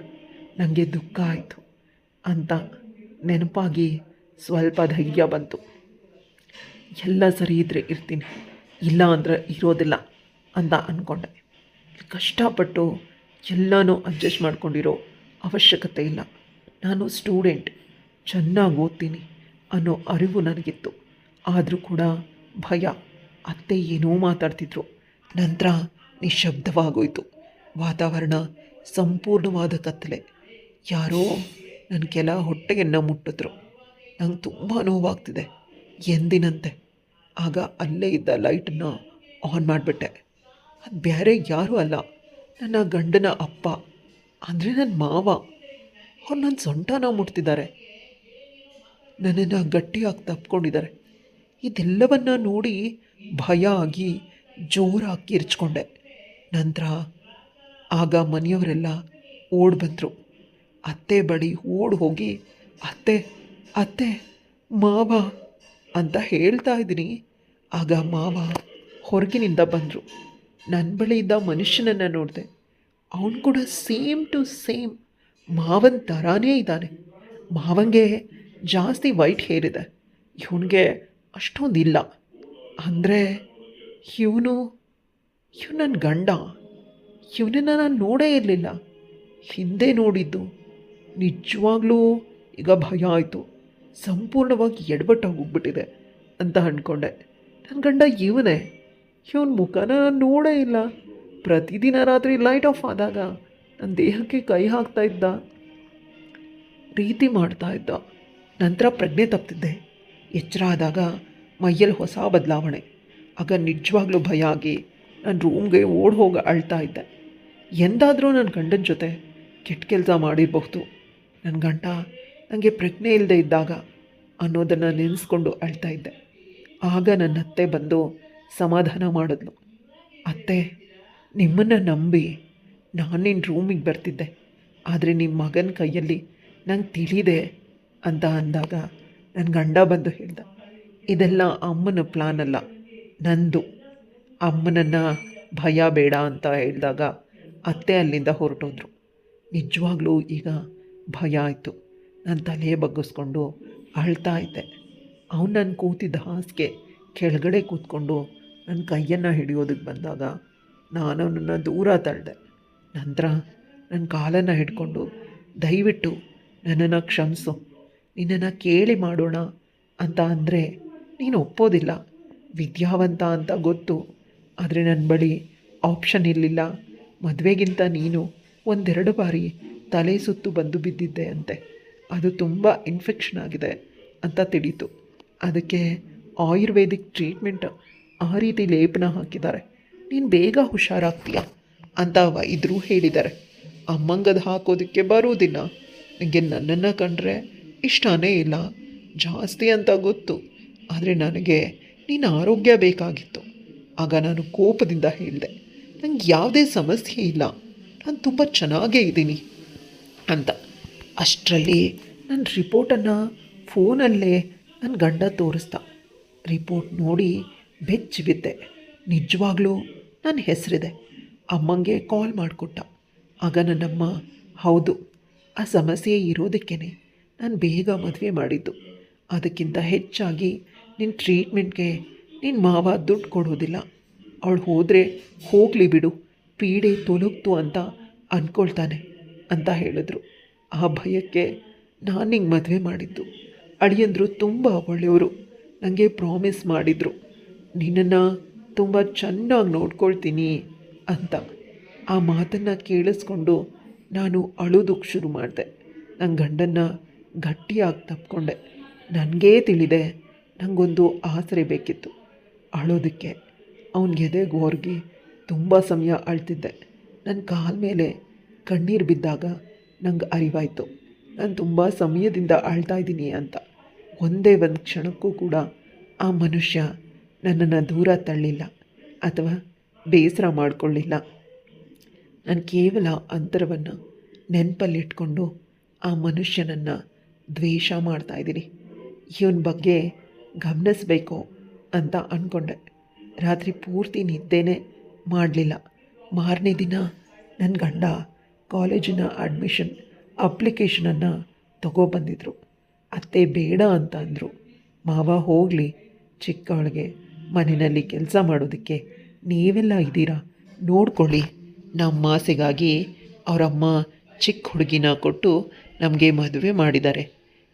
ನನಗೆ ದುಃಖ ಆಯಿತು ಅಂತ ನೆನಪಾಗಿ ಸ್ವಲ್ಪ ಧೈರ್ಯ ಬಂತು. ಎಲ್ಲ ಸರಿ ಇದ್ದರೆ ಇರ್ತೀನಿ, ಇಲ್ಲ ಅಂದರೆ ಇರೋದಿಲ್ಲ ಅಂತ ಅಂದ್ಕೊಂಡೆ. ಕಷ್ಟಪಟ್ಟು ಎಲ್ಲನೂ ಅಡ್ಜಸ್ಟ್ ಮಾಡ್ಕೊಂಡಿರೋ ಅವಶ್ಯಕತೆ ಇಲ್ಲ. ನಾನು ಸ್ಟೂಡೆಂಟ್, ಚೆನ್ನಾಗಿ ಓದ್ತೀನಿ ಅನ್ನೋ ಅರಿವು ನನಗಿತ್ತು. ಆದರೂ ಕೂಡ ಭಯ. ಅತ್ತೆ ಏನೋ ಮಾತಾಡ್ತಿದ್ರು. ನಂತರ ನಿಶಬ್ದವಾಗೋಯ್ತು. ವಾತಾವರಣ ಸಂಪೂರ್ಣವಾದ ಕತ್ತಲೆ. ಯಾರೋ ನನ್ನ ಕೆಲ ಹೊಟ್ಟೆಯನ್ನು ಮುಟ್ಟಿದ್ರು. ನಂಗೆ ತುಂಬ ನೋವಾಗ್ತಿದೆ ಎಂದಿನಂತೆ. ಆಗ ಅಲ್ಲೇ ಇದ್ದ ಲೈಟನ್ನು ಆನ್ ಮಾಡಿಬಿಟ್ಟೆ. ಅದು ಬೇರೆ ಯಾರೂ ಅಲ್ಲ, ನನ್ನ ಗಂಡನ ಅಪ್ಪ, ಅಂದರೆ ನನ್ನ ಮಾವ. ಅವ್ರು ನನ್ನ ಸೊಂಟನ ಮುಟ್ತಿದ್ದಾರೆ. ನನ್ನನ್ನು ಗಟ್ಟಿಯಾಗಿ ತಪ್ಕೊಂಡಿದ್ದಾರೆ. ಇದೆಲ್ಲವನ್ನ ನೋಡಿ ಭಯ ಆಗಿ ಜೋರಾಗಿ ಕಿರ್ಚ್ಕೊಂಡೆ. ನಂತರ ಆಗ ಮನೆಯವರೆಲ್ಲ ಓಡಿ ಬಂದರು. ಅತ್ತೆ ಬಳಿ ಓಡಿ ಹೋಗಿ ಅತ್ತೆ ಅತ್ತೆ ಮಾವ ಅಂತ ಹೇಳ್ತಾ ಇದ್ದೀನಿ. ಆಗ ಮಾವ ಹೊರಗಿನಿಂದ ಬಂದರು. ನನ್ನ ಬಳಿ ಇದ್ದ ಮನುಷ್ಯನನ್ನು ನೋಡಿದೆ. ಅವನು ಕೂಡ ಸೇಮ್ ಟು ಸೇಮ್ ಮಾವನ ಥರಾನೇ ಇದ್ದಾನೆ. ಮಾವಂಗೆ ಜಾಸ್ತಿ ವೈಟ್ ಹೇರ್ ಇದೆ, ಇವನಿಗೆ ಅಷ್ಟೊಂದಿಲ್ಲ. ಅಂದರೆ ಇವನು ನನ್ನ ಗಂಡ. ಇವನನ್ನು ನಾನು ನೋಡೇ ಇರಲಿಲ್ಲ, ಹಿಂದೆ ನೋಡಿದ್ದು. ನಿಜವಾಗ್ಲೂ ಈಗ ಭಯ ಆಯಿತು. ಸಂಪೂರ್ಣವಾಗಿ ಎಡವಟ್ಟಾಗಿ ಹೋಗ್ಬಿಟ್ಟಿದೆ ಅಂತ ಅಂದ್ಕೊಂಡೆ. ನನ್ನ ಗಂಡ ಇವನೇ. ಇವನ ಮುಖನ ನಾನು ನೋಡೇ ಇಲ್ಲ. ಪ್ರತಿದಿನ ರಾತ್ರಿ ಲೈಟ್ ಆಫ್ ಆದಾಗ ನನ್ನ ದೇಹಕ್ಕೆ ಕೈ ಹಾಕ್ತಾ ಇದ್ದ, ಪ್ರೀತಿ ಮಾಡ್ತಾ ಇದ್ದ. ನಂತರ ಪ್ರಜ್ಞೆ ತಪ್ತಿದ್ದೆ. ಎಚ್ಚರ ಆದಾಗ ಮೈಯಲ್ಲಿ ಹೊಸ ಬದಲಾವಣೆ. ಆಗ ನಿಜವಾಗ್ಲೂ ಭಯ ಆಗಿ ನಾನು ರೂಮ್ಗೆ ಓಡಿ ಹೋಗಿ ಅಳ್ತಾ ಇದ್ದೆ. ಎಂದಾದರೂ ನನ್ನ ಗಂಡನ ಜೊತೆ ಕೆಟ್ಟ ಕೆಲಸ ಮಾಡಿರಬಹುದು, ನನ್ನ ಗಂಡ ನನಗೆ ಪ್ರಜ್ಞೆ ಇಲ್ಲದೆ ಇದ್ದಾಗ ಅನ್ನೋದನ್ನು ನೆನೆಸ್ಕೊಂಡು ಅಳ್ತಾ ಇದ್ದೆ. ಆಗ ನನ್ನ ಅತ್ತೆ ಬಂದು ಸಮಾಧಾನ ಮಾಡಿದ್ಲು. ಅತ್ತೆ, ನಿಮ್ಮನ್ನು ನಂಬಿ ನಾನು ನಿನ್ನ ರೂಮಿಗೆ ಬರ್ತಿದ್ದೆ, ಆದರೆ ನಿಮ್ಮ ಮಗನ ಕೈಯಲ್ಲಿ ನಂಗೆ ತಿಳಿದೆ ಅಂತ ಅಂದಾಗ ನನ್ನ ಗಂಡ ಬಂದು ಹೇಳ್ದ, ಇದೆಲ್ಲ ಅಮ್ಮನ ಪ್ಲಾನ್ ಅಲ್ಲ, ನಂದು. ಅಮ್ಮನನ್ನು ಭಯ ಬೇಡ ಅಂತ ಹೇಳಿದಾಗ ಅತ್ತೆ ಅಲ್ಲಿಂದ ಹೊರಟೋದ್ರು. ನಿಜವಾಗ್ಲೂ ಈಗ ಭಯ ಆಯಿತು. ನಾನು ತಲೆ ಬಗ್ಗಿಸ್ಕೊಂಡು ಅಳ್ತಾ ಇದ್ದೆ. ಅವನು ನಾನು ಕೂತಿದ್ದ ಹಾಸಿಗೆ ಕೆಳಗಡೆ ಕೂತ್ಕೊಂಡು ನನ್ನ ಕೈಯನ್ನು ಹಿಡಿಯೋದಕ್ಕೆ ಬಂದಾಗ ನಾನು ಅವನನ್ನು ದೂರ ತಳ್ಳಿದೆ. ನಂತರ ನನ್ನ ಕಾಲನ್ನು ಹಿಡ್ಕೊಂಡು, ದಯವಿಟ್ಟು ನನ್ನನ್ನು ಕ್ಷಮಿಸು, ನಿನ್ನನ್ನು ಕೇಳಿ ಮಾಡೋಣ ಅಂತ ಅಂದರೆ ನೀನು ಒಪ್ಪೋದಿಲ್ಲ. ವಿದ್ಯಾವಂತ ಅಂತ ಗೊತ್ತು, ಆದರೆ ನನ್ನ ಬಳಿ ಆಪ್ಷನ್ ಇರಲಿಲ್ಲ. ಮದುವೆಗಿಂತ ನೀನು ಒಂದೆರಡು ಬಾರಿ ತಲೆ ಸುತ್ತು ಬಂದು ಬಿದ್ದಿದ್ದೆ ಅಂತೆ. ಅದು ತುಂಬ ಇನ್ಫೆಕ್ಷನ್ ಆಗಿದೆ ಅಂತ ತಿಳಿತು. ಅದಕ್ಕೆ ಆಯುರ್ವೇದಿಕ್ ಟ್ರೀಟ್ಮೆಂಟ್, ಆ ರೀತಿ ಲೇಪನ ಹಾಕಿದ್ದಾರೆ, ನೀನು ಬೇಗ ಹುಷಾರಾಗ್ತೀಯ ಅಂತ ವೈದ್ಯರು ಹೇಳಿದ್ದಾರೆ. ಅಮ್ಮಂಗದು ಹಾಕೋದಕ್ಕೆ ಬರೋದಿಲ್ಲ. ನನಗೆ ನನ್ನನ್ನು ಕಂಡ್ರೆ ಇಷ್ಟನೇ ಇಲ್ಲ, ಜಾಸ್ತಿ ಅಂತ ಗೊತ್ತು, ಆದರೆ ನನಗೆ ನೀನು ಆರೋಗ್ಯ ಬೇಕಾಗಿತ್ತು. ಆಗ ನಾನು ಕೋಪದಿಂದ ಹೇಳಿದೆ, ನನಗೆ ಯಾವುದೇ ಸಮಸ್ಯೆ ಇಲ್ಲ, ನಾನು ತುಂಬ ಚೆನ್ನಾಗೇ ಇದ್ದೀನಿ ಅಂತ. ಅಷ್ಟರಲ್ಲಿ ನನ್ನ ರಿಪೋರ್ಟನ್ನು ಫೋನಲ್ಲೇ ನನ್ನ ಗಂಡ ತೋರಿಸ್ದ. ರಿಪೋರ್ಟ್ ನೋಡಿ ಬೆಚ್ಚಿ ಬಿದ್ದೆ. ನಿಜವಾಗ್ಲೂ ನನ್ನ ಹೆಸರಿದೆ. ಅಮ್ಮಂಗೆ ಕಾಲ್ ಮಾಡಿಕೊಟ್ಟ. ಆಗ ನನ್ನಮ್ಮ, ಹೌದು, ಆ ಸಮಸ್ಯೆ ಇರೋದಕ್ಕೇ ನಾನು ಬೇಗ ಮದುವೆ ಮಾಡಿದ್ದು. ಅದಕ್ಕಿಂತ ಹೆಚ್ಚಾಗಿ ನಿನ್ನ ಟ್ರೀಟ್ಮೆಂಟ್ಗೆ ನಿನ್ನ ಮಾವ ದುಡ್ಡು ಕೊಡೋದಿಲ್ಲ. ಅವಳು ಹೋದರೆ ಹೋಗಲಿ ಬಿಡು, ಪೀಡೆ ತೊಲಗ್ತು ಅಂತ ಅಂದ್ಕೊಳ್ತಾನೆ ಅಂತ ಹೇಳಿದ್ರು. ಆ ಭಯಕ್ಕೆ ನಾನು ನಿಂಗೆ ಮದುವೆ ಮಾಡಿದ್ದು. ಅಳಿಯಂದರು ತುಂಬ ಒಳ್ಳೆಯವರು. ನನಗೆ ಪ್ರಾಮಿಸ್ ಮಾಡಿದರು, ನಿನ್ನನ್ನು ತುಂಬ ಚೆನ್ನಾಗಿ ನೋಡ್ಕೊಳ್ತೀನಿ ಅಂತ. ಆ ಮಾತನ್ನು ಕೇಳಿಸ್ಕೊಂಡು ನಾನು ಅಳೋದಕ್ಕೆ ಶುರು ಮಾಡಿದೆ. ನನ್ನ ಗಂಡನ್ನು ಗಟ್ಟಿಯಾಗಿ ತಪ್ಪಿಕೊಂಡೆ. ನನಗೇ ತಿಳಿದೆ ನನಗೊಂದು ಆಸರೆ ಬೇಕಿತ್ತು ಅಳೋದಕ್ಕೆ. ಅವನಿಗೆ ಎದೆಗೆ ಹೊರಗಿ ತುಂಬ ಸಮಯ ಅಳ್ತಿದ್ದೆ. ನನ್ನ ಕಾಲ ಮೇಲೆ ಕಣ್ಣೀರು ಬಿದ್ದಾಗ ನಂಗೆ ಅರಿವಾಯಿತು, ನಾನು ತುಂಬ ಸಮಯದಿಂದ ಅಳ್ತಾ ಇದ್ದೀನಿ ಅಂತ. ಒಂದೇ ಒಂದು ಕ್ಷಣಕ್ಕೂ ಕೂಡ ಆ ಮನುಷ್ಯ ನನ್ನನ್ನು ದೂರ ತಳ್ಳಿಲ್ಲ ಅಥವಾ ಬೇಸರ ಮಾಡಿಕೊಳ್ಳಿಲ್ಲ. ನಾನು ಕೇವಲ ಅಂತರವನ್ನು ನೆನಪಲ್ಲಿಟ್ಕೊಂಡು ಆ ಮನುಷ್ಯನನ್ನು ದ್ವೇಷ ಮಾಡ್ತಾಯಿದ್ದೀನಿ. ಇವನ ಬಗ್ಗೆ ಗಮನಿಸಬೇಕು ಅಂತ ಅಂದ್ಕೊಂಡೆ. ರಾತ್ರಿ ಪೂರ್ತಿ ನಿದ್ದೆನೇ ಮಾಡಲಿಲ್ಲ. ಮಾರನೇ ದಿನ ನನ್ನ ಗಂಡ ಕಾಲೇಜಿನ ಅಡ್ಮಿಷನ್ ಅಪ್ಲಿಕೇಶನನ್ನು ತಗೊಬಂದಿದ್ರು. ಅತ್ತೆ ಬೇಡ ಅಂತ ಅಂದರು. ಮಾವ ಹೋಗಲಿ, ಚಿಕ್ಕವಳಿಗೆ ಮನೆಯಲ್ಲಿ ಕೆಲಸ ಮಾಡೋದಕ್ಕೆ ನೀವೆಲ್ಲ ಇದ್ದೀರಾ, ನೋಡ್ಕೊಳ್ಳಿ. ನಮ್ಮ ಆಸೆಗಾಗಿ ಅವರಮ್ಮ ಚಿಕ್ಕ ಹುಡುಗಿನ ಕೊಟ್ಟು ನಮಗೆ ಮದುವೆ ಮಾಡಿದ್ದಾರೆ.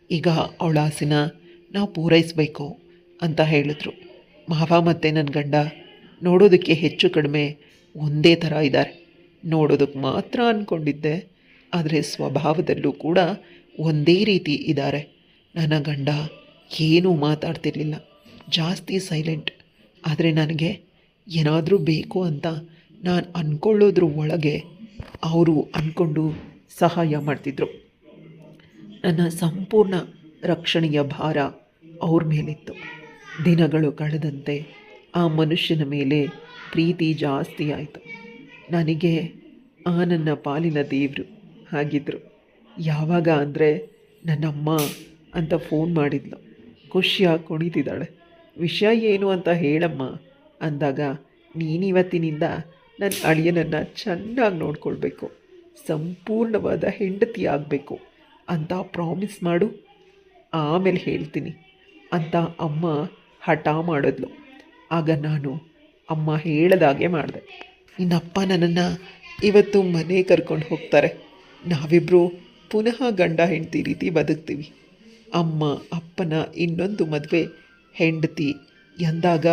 ಈಗ ಅವಳ ಆಸೆನ ನಾವು ಪೂರೈಸಬೇಕು ಅಂತ ಹೇಳಿದ್ರು. ಮಾವ ಮತ್ತು ನನ್ನ ಗಂಡ ನೋಡೋದಕ್ಕೆ ಹೆಚ್ಚು ಕಡಿಮೆ ಒಂದೇ ಥರ ಇದ್ದಾರೆ. ನೋಡೋದಕ್ಕೆ ಮಾತ್ರ ಅಂದ್ಕೊಂಡಿದ್ದೆ, ಆದರೆ ಸ್ವಭಾವದಲ್ಲೂ ಕೂಡ ಒಂದೇ ರೀತಿ ಇದ್ದಾರೆ. ನನ್ನ ಗಂಡ ಏನೂ ಮಾತಾಡ್ತಿರ್ಲಿಲ್ಲ, ಜಾಸ್ತಿ ಸೈಲೆಂಟ್. ಆದರೆ ನನಗೆ ಏನಾದರೂ ಬೇಕು ಅಂತ ನಾನು ಅಂದ್ಕೊಳ್ಳೋದ್ರ ಒಳಗೆ ಅವರು ಅಂದ್ಕೊಂಡು ಸಹಾಯ ಮಾಡ್ತಿದ್ರು. ನನ್ನ ಸಂಪೂರ್ಣ ರಕ್ಷಣೆಯ ಭಾರ ಅವ್ರ ಮೇಲಿತ್ತು. ದಿನಗಳು ಕಳೆದಂತೆ ಆ ಮನುಷ್ಯನ ಮೇಲೆ ಪ್ರೀತಿ ಜಾಸ್ತಿ ಆಯಿತು. ನನಗೆ ಆ ನನ್ನ ಪಾಲಿನ ದೇವರು ಆಗಿದ್ದರು. ಯಾವಾಗ ಅಂದರೆ ನನ್ನಮ್ಮ ಅಂತ ಫೋನ್ ಮಾಡಿದ್ಲು. ಖುಷಿಯಾಗಿ ಕುಣಿತಿದ್ದಾಳೆ. ವಿಷಯ ಏನು ಅಂತ ಹೇಳಮ್ಮ ಅಂದಾಗ, ನೀನಿವತ್ತಿನಿಂದ ನನ್ನ ಅಳಿಯನನ್ನು ಚೆನ್ನಾಗಿ ನೋಡ್ಕೊಳ್ಬೇಕು, ಸಂಪೂರ್ಣವಾದ ಹೆಂಡತಿ ಆಗಬೇಕು ಅಂತ ಪ್ರಾಮಿಸ್ ಮಾಡು, ಆಮೇಲೆ ಹೇಳ್ತೀನಿ ಅಂತ ಅಮ್ಮ ಹಠ ಮಾಡಿದ್ಲು. ಆಗ ನಾನು ಅಮ್ಮ ಹೇಳ್ದಾಗೆ ಮಾಡಿದೆ. ನಿನ್ನಪ್ಪ ನನ್ನನ್ನು ಇವತ್ತು ಮನೆ ಕರ್ಕೊಂಡು ಹೋಗ್ತಾರೆ. ನಾವಿಬ್ಬರು ಪುನಃ ಗಂಡ ಹೆಂಡತಿ ರೀತಿ ಬದುಕ್ತೀವಿ. ಅಮ್ಮ ಅಪ್ಪನ ಇನ್ನೊಂದು ಮದುವೆ ಹೆಂಡತಿ ಎಂದಾಗ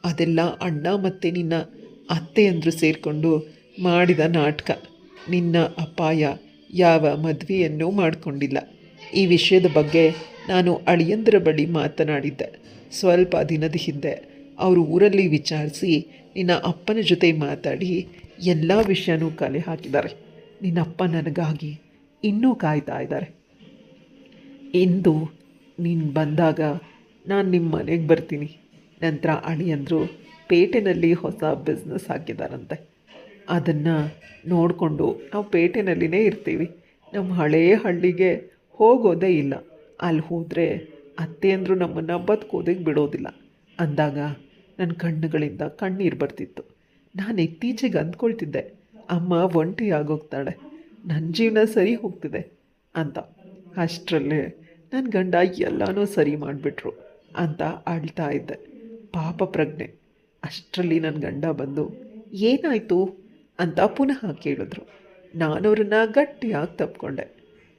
ಅದೆಲ್ಲ ಅಣ್ಣ ಮತ್ತು ನಿನ್ನ ಅತ್ತೆಯಂದರು ಸೇರಿಕೊಂಡು ಮಾಡಿದ ನಾಟಕ. ನಿನ್ನ ಅಪಾಯ ಯಾವ ಮದುವೆಯನ್ನೂ ಮಾಡಿಕೊಂಡಿಲ್ಲ. ಈ ವಿಷಯದ ಬಗ್ಗೆ ನಾನು ಅಳಿಯಂದರ ಬಳಿ ಮಾತನಾಡಿದ್ದೆ. ಸ್ವಲ್ಪ ದಿನದ ಹಿಂದೆ ಅವರು ಊರಲ್ಲಿ ವಿಚಾರಿಸಿ ನಿನ್ನ ಅಪ್ಪನ ಜೊತೆ ಮಾತಾಡಿ ಎಲ್ಲ ವಿಷಯನೂ ಕಲೆ ಹಾಕಿದ್ದಾರೆ. ನಿನ್ನಪ್ಪ ನನಗಾಗಿ ಇನ್ನೂ ಕಾಯ್ತಾ ಇದ್ದಾರೆ. ಇಂದು ನೀನು ಬಂದಾಗ ನಾನು ನಿಮ್ಮ ಮನೆಗೆ ಬರ್ತೀನಿ. ನಂತರ ಅಳಿಯಂದರು ಪೇಟೆನಲ್ಲಿ ಹೊಸ ಬಿಸ್ನೆಸ್ ಹಾಕಿದ್ದಾರಂತೆ. ಅದನ್ನು ನೋಡಿಕೊಂಡು ನಾವು ಪೇಟೆನಲ್ಲಿನೇ ಇರ್ತೀವಿ. ನಮ್ಮ ಹಳೆಯ ಹಳ್ಳಿಗೆ ಹೋಗೋದೇ ಇಲ್ಲ. ಅಲ್ಲಿ ಹೋದರೆ ಅತ್ತೆಯಂದರು ನಮ್ಮನ್ನು ಬದುಕೋದಕ್ಕೆ ಬಿಡೋದಿಲ್ಲ ಅಂದಾಗ ನನ್ನ ಕಣ್ಣುಗಳಿಂದ ಕಣ್ಣೀರು ಬರ್ತಿತ್ತು. ನಾನು ಇತ್ತೀಚೆಗೆ ಅಂದ್ಕೊಳ್ತಿದ್ದೆ, ಅಮ್ಮ ಒಂಟಿ ಆಗೋಗ್ತಾಳೆ, ನನ್ನ ಜೀವನ ಸರಿ ಹೋಗ್ತಿದೆ ಅಂತ. ಅಷ್ಟರಲ್ಲೇ ನನ್ನ ಗಂಡ ಎಲ್ಲನೂ ಸರಿ ಮಾಡಿಬಿಟ್ರು ಅಂತ ಅಳ್ತಾ ಇದ್ದೆ. ಪಾಪ ಪ್ರಜ್ಞೆ. ಅಷ್ಟರಲ್ಲಿ ನನ್ನ ಗಂಡ ಬಂದು ಏನಾಯಿತು ಅಂತ ಪುನಃ ಕೇಳಿದ್ರು. ನಾನವ್ರನ್ನ ಗಟ್ಟಿಯಾಗಿ ತಪ್ಕೊಂಡೆ.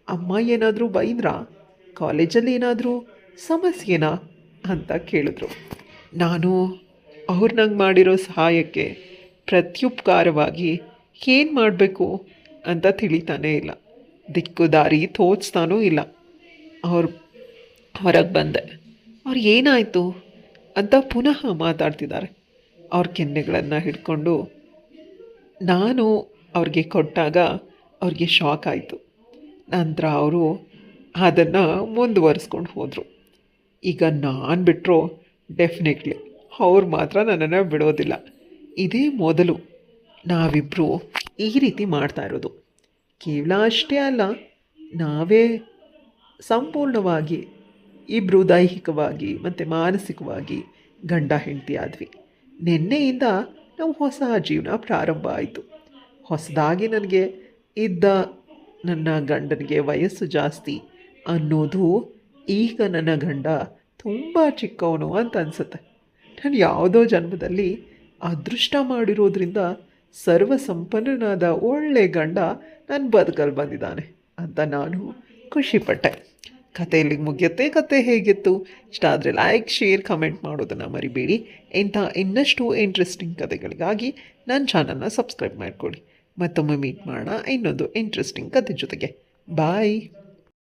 ಅಮ್ಮ ಏನಾದರೂ ಬೈದ್ರಾ, ಕಾಲೇಜಲ್ಲಿ ಏನಾದರೂ ಸಮಸ್ಯೆನಾ ಅಂತ ಕೇಳಿದ್ರು. ನಾನು ಅವ್ರು ನಂಗೆ ಮಾಡಿರೋ ಸಹಾಯಕ್ಕೆ ಪ್ರತ್ಯುಪಕಾರವಾಗಿ ಏನು ಮಾಡಬೇಕು ಅಂತ ತಿಳಿತಾನೇ ಇಲ್ಲ. ದಿಕ್ಕು ದಾರಿ ತೋಚ್ತಾನೂ ಇಲ್ಲ. ಹೊರಗೆ ಬಂದೆ. ಅವ್ರು ಏನಾಯಿತು ಅಂತ ಪುನಃ ಮಾತಾಡ್ತಿದ್ದಾರೆ. ಅವ್ರ ಕೆನ್ನೆಗಳನ್ನು ಹಿಡ್ಕೊಂಡು ನಾನು ಅವ್ರಿಗೆ ಕೊಟ್ಟಾಗ ಅವ್ರಿಗೆ ಶಾಕ್ ಆಯಿತು. ನಂತರ ಅವರು ಅದನ್ನು ಮುಂದುವರಿಸ್ಕೊಂಡು ಹೋದರು. ಈಗ ನಾನು ಬಿಟ್ಟರು ಡೆಫಿನೆಟ್ಲಿ ಅವ್ರು ಮಾತ್ರ ನನ್ನನ್ನು ಬಿಡೋದಿಲ್ಲ. ಇದೇ ಮೊದಲು ನಾವಿಬ್ಬರು ಈ ರೀತಿ ಮಾಡ್ತಾ ಇರೋದು. ಕೇವಲ ಅಷ್ಟೇ ಅಲ್ಲ, ನಾವೇ ಸಂಪೂರ್ಣವಾಗಿ ಇಬ್ಬರು ದೈಹಿಕವಾಗಿ ಮತ್ತು ಮಾನಸಿಕವಾಗಿ ಗಂಡ ಹೆಂಡತಿ ಆದ್ವಿ. ನಿನ್ನೆಯಿಂದ ನಾವು ಹೊಸ ಜೀವನ ಪ್ರಾರಂಭ ಆಯಿತು. ಹೊಸದಾಗಿ ನನಗೆ ಇದ್ದ ನನ್ನ ಗಂಡನಿಗೆ ವಯಸ್ಸು ಜಾಸ್ತಿ ಅನ್ನೋದು ಈಗ ನನ್ನ ಗಂಡ ತುಂಬ ಚಿಕ್ಕವನು ಅಂತ ಅನಿಸುತ್ತೆ. ನಾನು ಯಾವುದೋ ಜನ್ಮದಲ್ಲಿ ಅದೃಷ್ಟ ಮಾಡಿರೋದ್ರಿಂದ ಸರ್ವ ಸಂಪನ್ನನಾದ ಒಳ್ಳೆ ಗಂಡ ನನ್ನ ಬದುಕಲ್ಲಿ ಬಂದಿದ್ದಾನೆ ಅಂತ ನಾನು ಖುಷಿಪಟ್ಟೆ. ಕತೆ ಇಲ್ಲಿಗೆ ಮುಗಿಯುತ್ತೆ. ಕತೆ ಹೇಗಿತ್ತು? ಇಷ್ಟ ಆದರೆ ಲೈಕ್, ಶೇರ್, ಕಮೆಂಟ್ ಮಾಡೋದನ್ನು ಮರಿಬೇಡಿ. ಇಂಥ ಇನ್ನಷ್ಟು ಇಂಟ್ರೆಸ್ಟಿಂಗ್ ಕತೆಗಳಿಗಾಗಿ ನನ್ನ ಚಾನಲ್ನ ಸಬ್ಸ್ಕ್ರೈಬ್ ಮಾಡ್ಕೊಳ್ಳಿ. ಮತ್ತೊಮ್ಮೆ ಮೀಟ್ ಮಾಡೋಣ ಇನ್ನೊಂದು ಇಂಟ್ರೆಸ್ಟಿಂಗ್ ಕತೆ ಜೊತೆಗೆ. ಬಾಯ್.